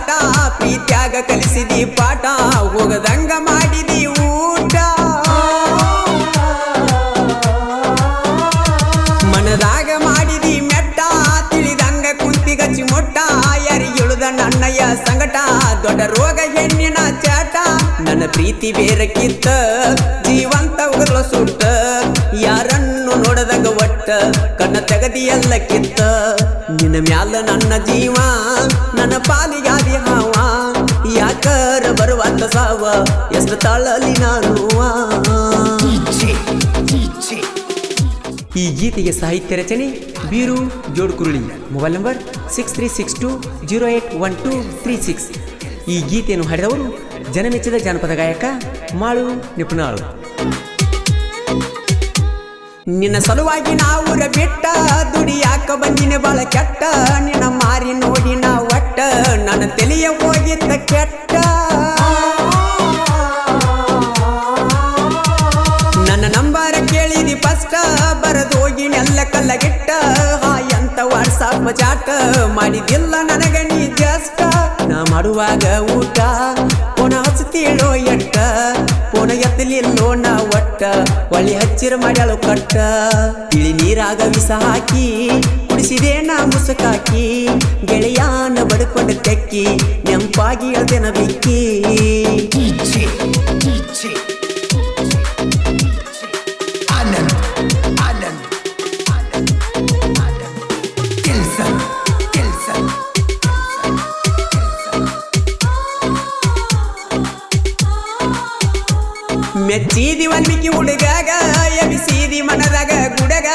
ಆಟ ಪ್ರೀತ್ಯಾಗ ಕಲಿಸಿದಿ ಪಾಠ ಹೋಗದಂಗ ಮಾಡಿದಿ ಊಟ ಮನದಾಗ ಮಾಡಿದಿ ಮೆಟ್ಟ ತಿಳಿದಂಗ ಕುಂತಿ ಗಚ್ಚಿ ಮೊಟ್ಟ ಯಾರಿಗಿಳುದ ನನ್ನಯ್ಯ ಸಂಗಟ ದೊಡ್ಡ ರೋಗ ಹೆಣ್ಣಿನ ಚಾಟ ನನ್ನ ಪ್ರೀತಿ ಬೇರಕ್ಕಿತ್ತ ಜೀವಂತ ಉಗಲ ಸುಟ್ಟ ಯಾರನ್ನು ನೋಡದಾಗ ಒಟ್ಟ ಕಣ್ಣ ತೆಗದಿ ಎಲ್ಲ ಕಿತ್ತ ನಿನ್ನ ಮ್ಯಾಲ ನನ್ನ ಜೀವ ನನ್ನ ಪಾಲಿಗಾದಿ ಹಾವ ಯಾಕರ ಬರುವಂತ ಸಾವ ಎಷ್ಟು ತಾಳಲಿ ನಾನು ಈ ಗೀತೆಗೆ ಸಾಹಿತ್ಯ ರಚನೆ ಬೀರು ಜೋಡ್ಕುರುಳಿ ಮೊಬೈಲ್ ನಂಬರ್ 6362081236 ಈ ಗೀತೆಯನ್ನು ಹಾಡಿದವರು ಜನಮೆಚ್ಚಿದ ಜಾನಪದ ಗಾಯಕ ಮಾಳು ನಿಪುಣಾಳು ನಿನ್ನ ಸಲುವಾಗಿ ನಾವುರ ಬಿಟ್ಟ ದುಡಿಯಾಕ ಬಂದಿನ ಬಾಳ ಕೆಟ್ಟ ನಿನ್ನ ಮಾರಿ ನೋಡಿ ನಾ ಒಟ್ಟ ನನ್ನ ತಲೆಯ ಹೋಗಿದ್ದ ಕೆಟ್ಟ ನನ್ನ ನಂಬರ ಕೇಳಿದಿ ಫಸ್ಟ್ ಬರದು ಹೋಗಿ ನೆಲ್ಲ ಕಲ್ಲಗಿಟ್ಟ ಎಂತ ವಾಟ್ಸಾಪ್ ಚಾಟ ಮಾಡಿದಿಲ್ಲ ನನಗ ನೀ ಜಸ್ಟ್ ನಾ ಮಾಡುವಾಗ ಊಟ ಪುನಃ ಹಚ್ಚತೀಳೋ ಎಟ್ಟ ಪುನಃ ಎತ್ತಲಿಲ್ಲೋ ನಾ ಒಟ್ಟ ಒಳ್ಳಿ ಹಚ್ಚಿರ ಮಾಡ್ಯಾಳು ಕಟ್ಟ ತಿಳಿ ನೀರಾಗ ವಿಷ ಹಾಕಿ ಕುಡಿಸಿದೆ ನಾ ಮುಸುಕಾಕಿ ಗೆಳೆಯಾನ ಬಡ್ಕೊಂಡ ತೆಕ್ಕಿ ನೆಂಪಾಗಿ ಹೇಳ್ತೇನ ಬಿಕ್ಕಿ ಮೆಚ್ಚಿದಿ ವಾಲ್ಮೀಕಿ ಹುಡುಗಾಗ ಎಬಿಸಿದಿ ಮನದಾಗ ಗುಡಗ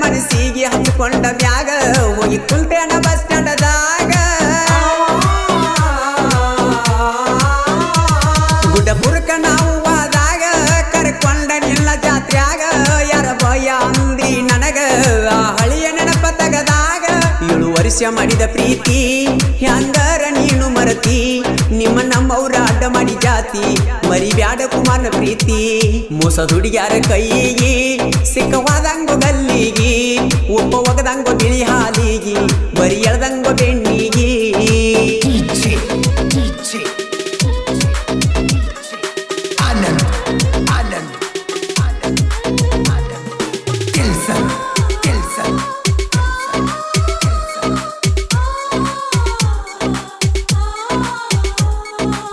ಮನಸ್ಸಿಗೆ ಹಚ್ಚಿಕೊಂಡ ಮ್ಯಾಗ ಹೋಗಿ ಕುಂತೇನ ಬಸ್ ಸ್ಟ್ಯಾಂಡದಾಗ ಗುಡ್ಡಪುರಕ ನಾವು ಆದಾಗ ಕರ್ಕೊಂಡ ನಿಲ್ಲ ಜಾತ್ರ್ಯಾಗ ಯಾರ ಭಯ ಅಂದ್ರಿ ನನಗ ಆ ಹಳಿಯ ನೆನಪ ತಗದಾಗ 7 ವರ್ಷ ಮಾಡಿದ ಪ್ರೀತಿ ಹ್ಯಾಂಗರ ನೀನು ಮರತಿ ನಿಮ್ಮ ನಮ್ಮವ್ರ ಅಡ್ಡ ಮಾಡಿ ಜಾತಿ ಮರಿ ಬ್ಯಾಡ ಕುಮಾರನ ಪ್ರೀತಿ ಮೋಸ ಹುಡುಗ್ಯಾರ ಕೈಗಿ ಸಿಕ್ಕವಾದಂಗೋ ಗಲ್ಲಿಗಿ ಒಪ್ಪ ಒಗದಂಗೋ ಬಿಳಿ ಹಾಲಿಗಿ ಬರಿ ಎಳ್ದಂಗೋ ಬೆಣ್ಣಿಗಿ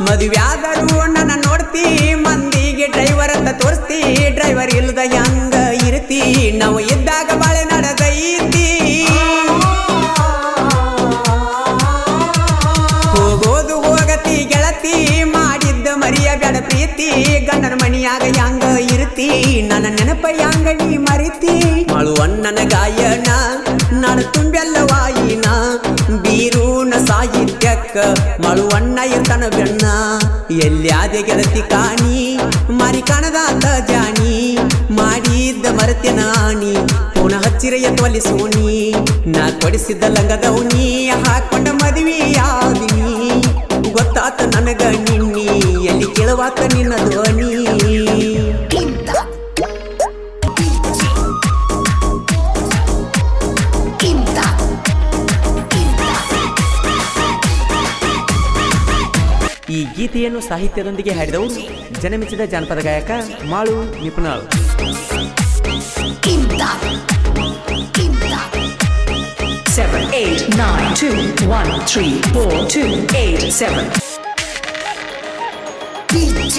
ಮದುವ್ಯಾದರೂ ನನ್ನ ನೋಡ್ತಿ ಮಂದಿಗೆ ಡ್ರೈವರ್ ಅಂತ ತೋರಿಸ್ತಿ ಡ್ರೈವರ್ ಇಲ್ಲದ ಹೆಂಗ ಇರ್ತಿ ನಾವು ಇದ್ದಾಗ ಬಾಳೆ ನಡೆದೈತಿ ಹೋಗೋದು ಹೋಗತಿ ಗೆಳತಿ ಮಾಡಿದ್ದ ಮರಿಯ ಬೇಡ ಪ್ರೀತಿ ಗಂಡನ ಮಣಿಯಾಗ ಹೆಂಗ ಇರ್ತಿ ನನ್ನ ನೆನಪ ಹೆಂಗ ನೀ ಮರಿತಿ ಮಾಳು ಅಣ್ಣನ ಗಾಯನ ನಾಡು ತುಂಬೆಲ್ಲ ವಾಯಿನ ಬೀರೂನ ಸಾಹಿತ್ಯಕ್ಕ ಮಾಳು ಅಣ್ಣ ಇರ್ತಾನ ಬೆಣ್ಣ ಎಲ್ಯಾದೆ ಗೆಳತಿ ಕಾಣಿ ಮಾರಿ ಕಾಣದಾತ ಜಾಣಿ ಮಾಡಿದ್ದ ಮರತೆ ನಾಣಿ ಪುನಃ ಹಚ್ಚಿರ ಎತ್ತವಲ್ಲಿ ಸೋಣಿ ನಾ ಕೊಡಿಸಿದ್ದ ಲಂಗದವನಿ ಹಾಕೊಂಡ ಮದುವೆಯಾದಿನಿ ಗೊತ್ತಾತ ನನಗ ನಿನ್ನಿ ಎಲ್ಲಿ ಕೇಳುವಾತ ನಿನ್ನ ಧ್ವನಿ ಈ ಗೀತೆಯನ್ನು ಸಾಹಿತ್ಯದೊಂದಿಗೆ ಹಾಡಿದವರು ಜನಮೆಚ್ಚಿದ ಜಾನಪದ ಗಾಯಕ Malu ನಿಪುಣಾಳು 7 8 9 2 1 3 4 2 8 7 DJ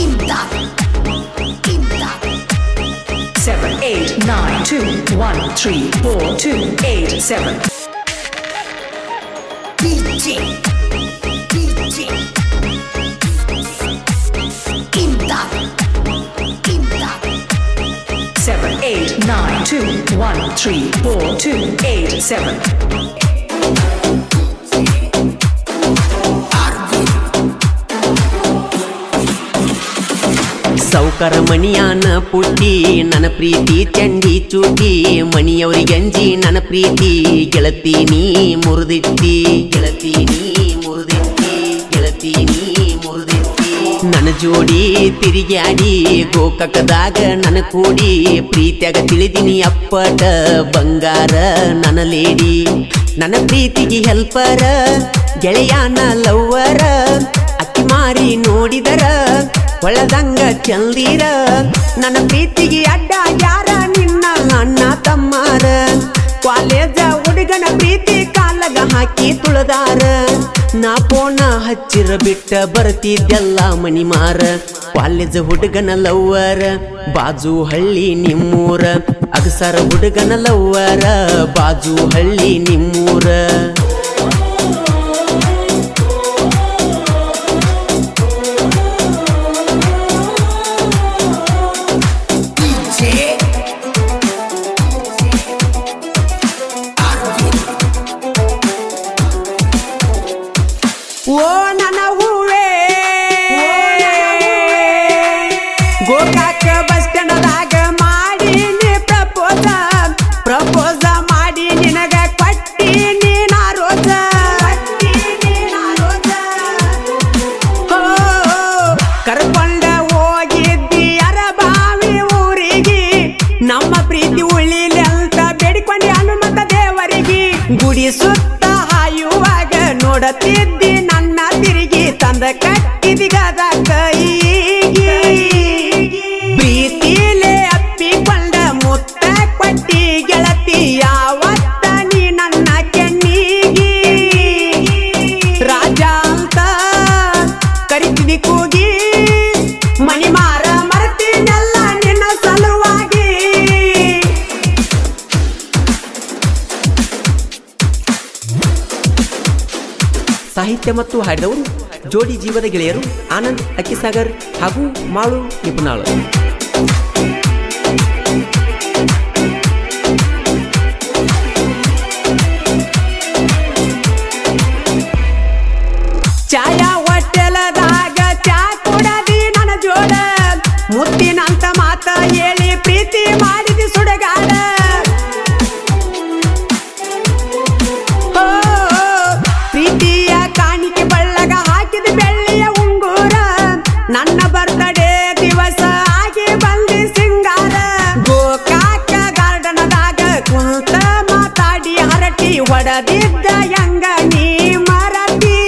Imdad 7 8 9 2 1 3 4 2 8 7 DJ Imdad 7 8 9 2 1 3 4 2 8 7 ಸೌಕರ ಮಣಿಯಾನ ಪುಟ್ಟಿ ನನ್ನ ಪ್ರೀತಿ ಚಂಡಿ ಚೂಟಿ ಮಣಿಯವರಿಗೆ ಅಂಜಿ ನನ್ನ ಪ್ರೀತಿ ಗೆಳತಿ ನೀ ಮುರಿದಿಟ್ಟಿ ಗೆಳತಿ ನೀ ಮುರಿದಿಟ್ಟಿ ಗೆಳತಿ ನೀ ಮುರಿದಿಟ್ಟಿ ನನ್ನ ನನ್ನ ಜೋಡಿ ತಿರುಗ್ಯಾಡಿ ಗೋಕಾಕದಾಗ ನನ್ನ ಕೂಡಿ ಪ್ರೀತಿಯಾಗ ತಿಳಿದಿನಿ ಅಪ್ಪಟ ಬಂಗಾರ ನನ್ನ ಲೇಡಿ ನನ್ನ ಪ್ರೀತಿಗೆ ಹೆಲ್ಪರ ಗೆಳೆಯಾನ ಲವ್ವರ ಅಕ್ಕಿ ಮಾರಿ ನೋಡಿದರ ಒಳದಂಗ ಚಂದಿರ ನನ್ನ ಪ್ರೀತಿಗೆ ಅಡ್ಡ ಯಾರ ನಿನ್ನ ಅಣ್ಣ ತಮ್ಮಾರ ಕಾಲೇಜ ಹುಡುಗನ ಪ್ರೀತಿ ಕಾಲಗ ಹಾಕಿ ತುಳದಾರ ನಾ ಪೋಣ ಹಚ್ಚಿರ ಬಿಟ್ಟ ಬರ್ತಿದ್ದೆಲ್ಲ ಮನಿ ಮಾರ ಕಾಲೇಜ ಹುಡುಗನ ಲವ್ವರ ಬಾಜು ಹಳ್ಳಿ ನಿಮ್ಮೂರ ಅಗಸರ ಹುಡುಗನ ಲವ್ವರ ಬಾಜು ಹಳ್ಳಿ ನಿಮ್ಮೂರ ಓ ನನ್ನ ಹೂವೇ ಗೋಕಾಕ ಬಸ್ ಸ್ಟ್ಯಾಂಡದಾಗ ಮಾಡೀನಿ ಪ್ರಪೋಸ ಮಾಡಿ ನಿನಗ ಕೊಟ್ಟೀನಿ ನಾ ರೋಜ ಕರ್ಕೊಂಡ ಹೋಗಿದ್ದಿ ಅರಬಾವಿ ಊರಿಗೆ ನಮ್ಮ ಪ್ರೀತಿ ಉಳಿಲಿ ಅಂತ ಬೇಡಿಕೊಂಡಿ ಹನುಮಂತ ದೇವರಿಗೆ ಗುಡಿ ಸುತ್ತ ಹಾಯುವಾಗ ನೋಡತಿದ್ದಿ ನನ್ನ ತಿರುಗಿ ತಂದ ಕಟ್ಟಿದಿಗದ ಕೈಗೆ ಪ್ರೀತಿಲೇ ಅಪ್ಪಿಕೊಂಡ ಮುತ್ತ ಕೊಟ್ಟಿ ಗೆಳತಿ ಯಾವತ್ತ ನೀ ನನ್ನ ಕೆಣ್ಣಿಗೆ ರಾಜ ಅಂತ ಕರಿತಿದಿ ಕೂಗಿ ಮನಿ ಮಾರ ಮರ್ತೀನಲ್ಲ ನಿನ್ನ ಸಲುವಾಗಿ ಸಾಹಿತ್ಯ ಮತ್ತು ಹಾಡಿದವರು ಜೋಡಿ ಜೀವದ ಗೆಳೆಯರು ಆನಂದ್ ಅಕ್ಕಿಸಾಗರ್ ಹಾಗೂ ಮಾಳು ನಿಪುಣಾಳು ಚಾಯಾ ಹೋಟೆಲದಾಗ ಚಾ ಕುಡದಿ ನನ್ನ ಜೋಡ ಮುತ್ತಿನಂತ ಮಾತ ಹೇಳಿ ಪ್ರೀತಿ ಮಾಡಿದಿ ಸುಡಗಾಡ ಪ್ರೀತಿಯ ಕಾಣಿಕೆ ಬಳ್ಳಗ ಹಾಕಿದ ಬೆಳ್ಳಿಯ ಉಂಗುರ ನನ್ನ ಬರ್ತಡೇ ದಿವಸ ಆಗಿ ಬಂದಿ ಸಿಂಗಾರ ಗೋಕಾಕ ಗಾರ್ಡನದಾಗ ಕುಂತ ಮಾತಾಡಿ ಹರಟಿ ಹೊಡೆದಿದ್ದ ಯಂಗ ನೀ ಮರತಿ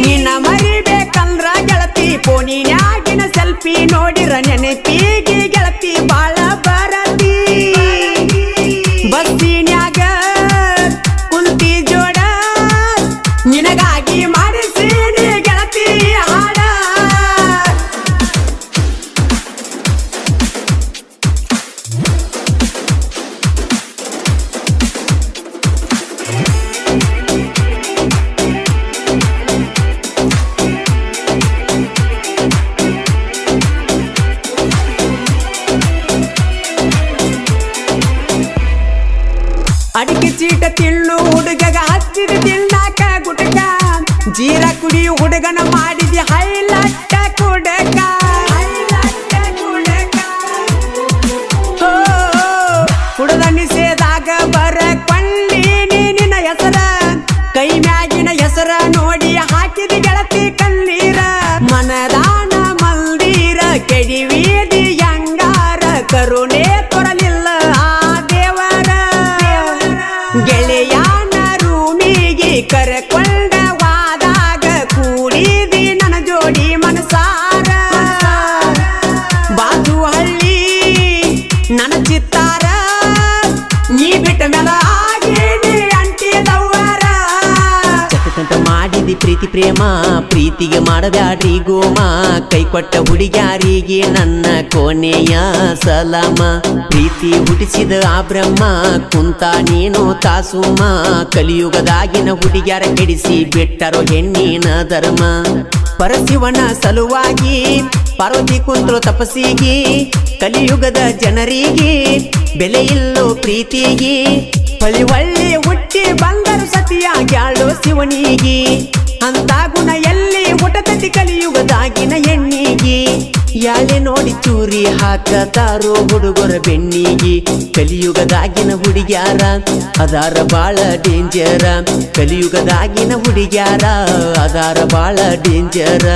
ನಿನ್ನ ಮರಿಬೇಕಂದ್ರ ಗೆಳತಿ ಫೋನಿನ್ಯಾಗಿನ ಸೆಲ್ಫಿ ನೋಡಿರ ನೆನಪಿಗೆ ಗೆಳತಿ ಬಾಳ ಬರತಿ ಬಸ್ಸಿನ್ಯಾಗ ಕುಂತಿ ಜೋಡ ನಿನಗಾಗಿ ಮಾಡಿಸೀನಿ ಗೆಳತಿ ಹಾಡ ಅಡಿಕೆ ಚೀಟ ತಿಳ್ಳು ಹುಡುಗಗ ಹಚ್ಚಿದ ತಿನ್ನಾಕ ಗುಟಕ ಜೀರ ಕುಡಿ ಹುಡುಗನ ಮಾಡಿದ ಹೈಲಟ್ಟ ಕುಡಕ ಹುಡುಗ ನಿಷೇದಾಗ ಬರ ಕೊಳ್ಳೀನಿ ನಿನ್ನ ಹೆಸರ ಕೈ ಮ್ಯಾಗಿನ ಹೆಸರ ನೋಡಿ ಹಾಕಿದ ಗೆಳತಿ ಕಣ್ಣೀರ ಮನದಾನ ಮಂದಿರ ಕೆಡಿವೀದಿ ಯಂಗಾರ ಕರುಣೆ ಕೊರಲಿಲ್ಲ ಆ ದೇವರ ಗೆಳೆಯಾನ ರೂಮಿಗೆ ಕರೆಕೊಂಡ ವಾದಾಗ ಕೂಡಿದಿ ನನ್ನ ಜೋಡಿ ಮನಸಾರ ಬಾಜು ಹಳ್ಳಿ ನನ್ನ ಚಿತ್ತಾರ ನೀ ಬಿಟ್ಟ ಮೇಲೆ ಆಗೇನಿ ಅಂಟಿದವರ ಚಟಕಂತ ಮಾಡಿದಿ ಪ್ರೀತಿ ಪ್ರೇಮ ಪ್ರೀತಿಗೆ ಮಾಡಬ್ಯಾಡ್ರಿ ಗೋಮ ಕೈ ಕೊಟ್ಟ ಹುಡುಗ್ಯಾರಿಗೆ ನನ್ನ ಕೊನೆಯ ಸಲಾಮ ಪ್ರೀತಿ ಹುಟ್ಟಿಸಿದ ಆ ಬ್ರಹ್ಮ ಕುಂತ ನೀನು ತಾಸುಮ ಕಲಿಯುಗದಾಗಿನ ಹುಡುಗ್ಯಾರ ಕೆಡಿಸಿ ಬಿಟ್ಟರೋ ಹೆಣ್ಣಿನ ಧರ್ಮ ಪರಶಿವನ ಸಲುವಾಗಿ ಪಾರ್ವತಿ ಕುಂತಳು ತಪಸ್ಸಿಗೆ ಕಲಿಯುಗದ ಜನರಿಗೆ ಬೆಲೆ ಇಲ್ಲೋ ಪ್ರೀತಿಗೆ ಪಳಿವಳ್ಳಿ ಹುಟ್ಟಿ ಬಂದರು ಸತಿಯಾಗ್ಯಾಳು ಶಿವನಿಗೆ ಅಂತ ಗುಣ ಎಲ್ಲಿ ಹುಟ್ಟತತಿ ಕಲಿಯುಗದಾಗಿನ ಹೆಣ್ಣಿಗೆ ಯಾಳೆ ನೋಡಿ ಚೂರಿ ಹಾಕತಾರೋ ಹುಡುಗರ ಬೆನ್ನಿಗೆ ಕಲಿಯುಗದಾಗಿನ ಹುಡುಗ್ಯಾರ ಅದಾರ ಬಾಳ ಡೇಂಜರ ಕಲಿಯುಗದಾಗಿನ ಹುಡುಗ್ಯಾರ ಅದಾರ ಬಾಳ ಡೇಂಜರ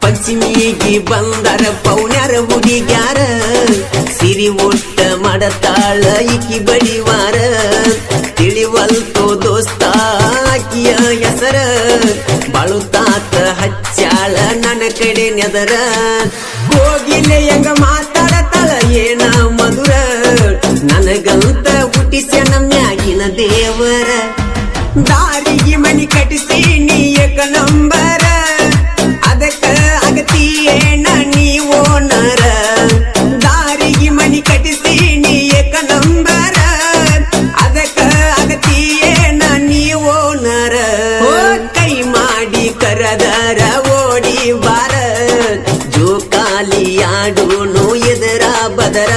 ಪಂಚಮಿಗೆ ಬಂದರ ಪೌನ್ಯಾರ ಹುಡುಗ್ಯಾರ ಸಿರಿ ಒಟ್ಟ ಮಾಡತಾಳ ಇಕ್ಕಿ ಬಡಿವಾರ ತಿಳಿವಲ್ತೋ ದೋಸ್ತ ಆಕಿಯ ಹೆಸರ ಬಾಳುತ್ತಾತ ಹಚ್ಚಾಳ ನನ್ನ ಕಡೆ ನೆದರ ಹೋಗಿಲೆ ಹೆಂಗ ಮಾತಾಡತಾಳ ಏನ ಮಧುರ ನನಗಂತ ಹುಟ್ಟಿಸ್ಯಾನ ಮ್ಯಾಗಿನ ದೇವರ ದಾರಿಗೆ ಮನಿ ಕಟ್ಟಿಸಿ ನೀ ಏಕ ನಂಬರ ಅದಕ್ಕ ಅಗತಿಯೇನ ನೀವೋನರ ದಾರಿಗೆ ಮನಿ ಕಟ್ಟಿಸಿ ನೀ ಏಕ ನಂಬರ ಅದಕ್ಕ ಅಗತಿಯೇನ ನೀವೋನರ ಕೈ ಮಾಡಿ ಕರದರ ಓಡಿ ಬಾರ ಜೋಕಾಲಿ ಆಡೋನು ಎದರ ಬದರ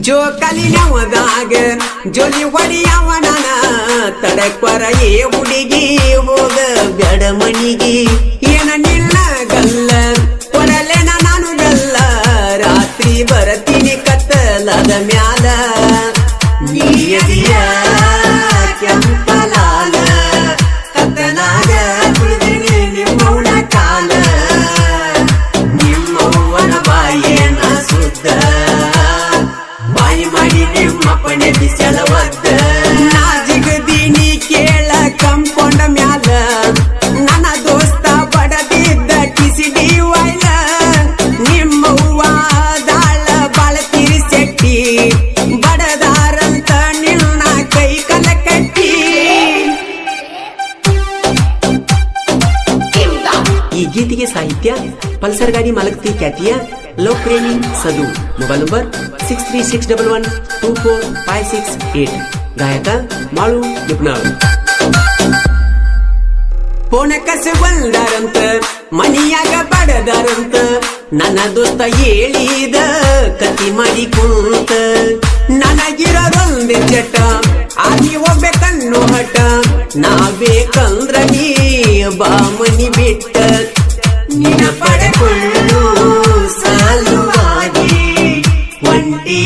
ಜೋಕಾಲಿ ನವದಾಗ ಜೋಲಿ ಹೊಡಿಯವನ ತಡಕ್ವರ ಏ ಹುಡುಗಿ ಹೋಗ ಬ್ಯಾಡ ಮನಿಗಿ ಏನ ನಿಲ್ಲ ಗಲ್ಲ ಕೊಡಲೆನ ನಾನು ಗಲ್ಲ ರಾತ್ರಿ ಬರತೀನಿ ಕತ್ತಲಾದ ಮ್ಯಾಲ ನೀಯದಿಯ ಕೆಂಪಲಾಲ ಕತ್ತಲಾಗ ಕುಳಿದಿನಿ ನಿಮ್ಮವನ ಕಾಲ ನಿಮ್ಮವ್ವನ ಬಾಯೇನ ಸುದ್ದ ಮಾಡಿ ನಿಮ್ಮಪ್ಪನೆ ಬಿಸಲವದ್ದ ನಾ ಜಿಗದೀನಿ ಕೇಳ ಕಂಪೌಂಡ ಮ್ಯಾಲ ನನ್ನ ದೋಸ್ತ ಬಡದಿದ್ದ ಕಿಸಿಡಿ ವೈಲ ನಿಮ್ಮವ್ವ ದಾಳ ಬಾಳ ತಿರಿಸೆಟ್ಟಿ ಬಡದಾರಂತ ನಿನ್ನ ಕೈ ಕಲ ಕಟ್ಟಿ ಈ ಗೀತೆಗೆ ಸಾಹಿತ್ಯ ಪಲ್ಸರ್ ಗಾಡಿ ಮಾಲಕ್ತಿ ಖ್ಯಾತಿಯ ಲವ್ ಪ್ರೇಮಿ ಸದು ಮೊಬೈಲ್ ನಂಬರ್ 6361124568 ಗಾಯಕ ಮಾಳು ನಿಪ್ನಾಳ್ ಫೋನ ಕಸ ಬಂದಾರಂತ ಮನಿಯಾಗ ಬಡದಾರಂತ ನನ್ನ ದೋಸ್ತ ಹೇಳಿದ ಕತಿ ಮಾಡಿ ಕುಂತ ನನಗಿರೋದೊಂದೇ ಚಟ ಆಗಿ ಹೋಗ್ಬೇಕನ್ನೋ ಹಠ ನಾ ಬೇಕಂದ್ರ ನೀ ಬಾ ಮನಿ ಬಿಟ್ಟ ನಿನ್ನ ಪಡೆಕೊಳ್ಳು ಸಲುವಾಗಿ ಒಂಟಿ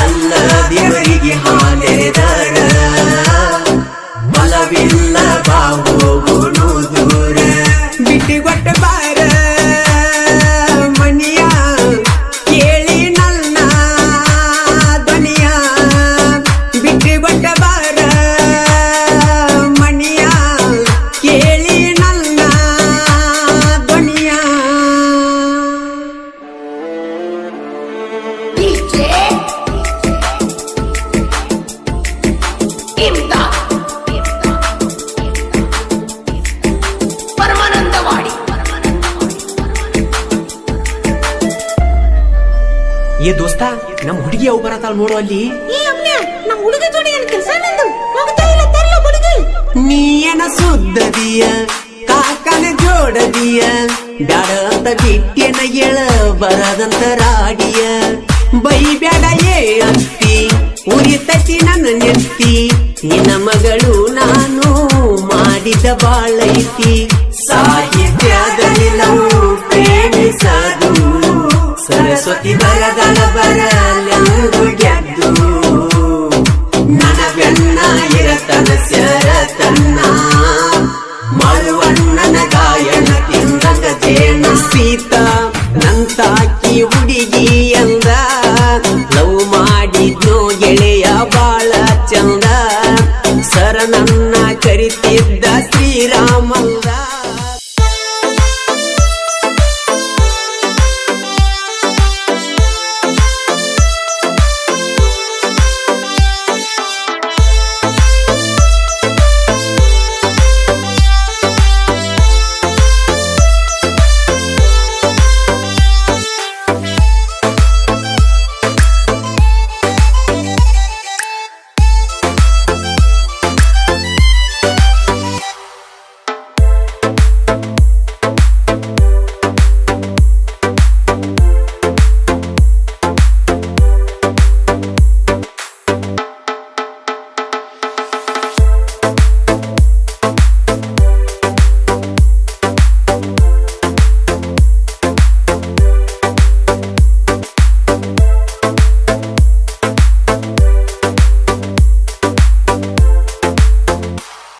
ಅಲ್ಲ ದೇವರಿಗೆ ಹಾಲೆದರ ಬಲವಿಲ್ಲ ಬಾ ಹೋಗುನು ದೂರ ಬಿಟ್ಟುಗೊಟ್ಟ ಬಾರ ಮನಿಯ ಕೇಳಿ ನನ್ನ ಧ್ವನಿಯ ಬಿಟ್ಟುಗೊಟ್ಟ ಬಾರ ಮನಿಯ ಕೇಳಿ ನನ್ನ ಧ್ವನಿಯ ಏ ದೋಸ್ತ ನಮ್ ಹುಡುಗಿ ಅವು ಬರತಾಳ ನೋಡು ಅಲ್ಲಿ ನೀಯನ ಸುದ್ದದಿಯ ಕಾಕನ ಜೋಡದಿಯ ಬ್ಯಾಡ ಅಂತ ಬಿಟ್ಟೆನ ಎಳ ಬರದಂತ ರಾಡಿಯ ಬೈ ಬ್ಯಾಡ ಏ ಅತ್ತಿ ಉರಿತತಿ ನನ್ನ ನೆತ್ತಿ ನಿನ್ನ ಮಗಳು ನಾನು ಮಾಡಿದ ಬಾಳೈತಿ ಸಾಹಿತ್ಯದಲ್ಲಿ ನಾವು ಪ್ರೇಮಿಸದು ಸರಸ್ವತಿ ಬರದಳ ಬರಲೆಂದು ಗೆದ್ದು ನನ್ನ ಬೆನ್ನ ಇರತನ ಸರತನ್ನ ಮಳುವಣ್ಣನ ಗಾಯನ ತಿಂದಂಗ ಜೇನ ಸೀತಾ ನಂತಾಕಿ ಹುಡುಗಿ ಅಂದ ಲವ್ ಮಾಡಿದ್ನೋ ಗೆಳೆಯ ಬಾಳ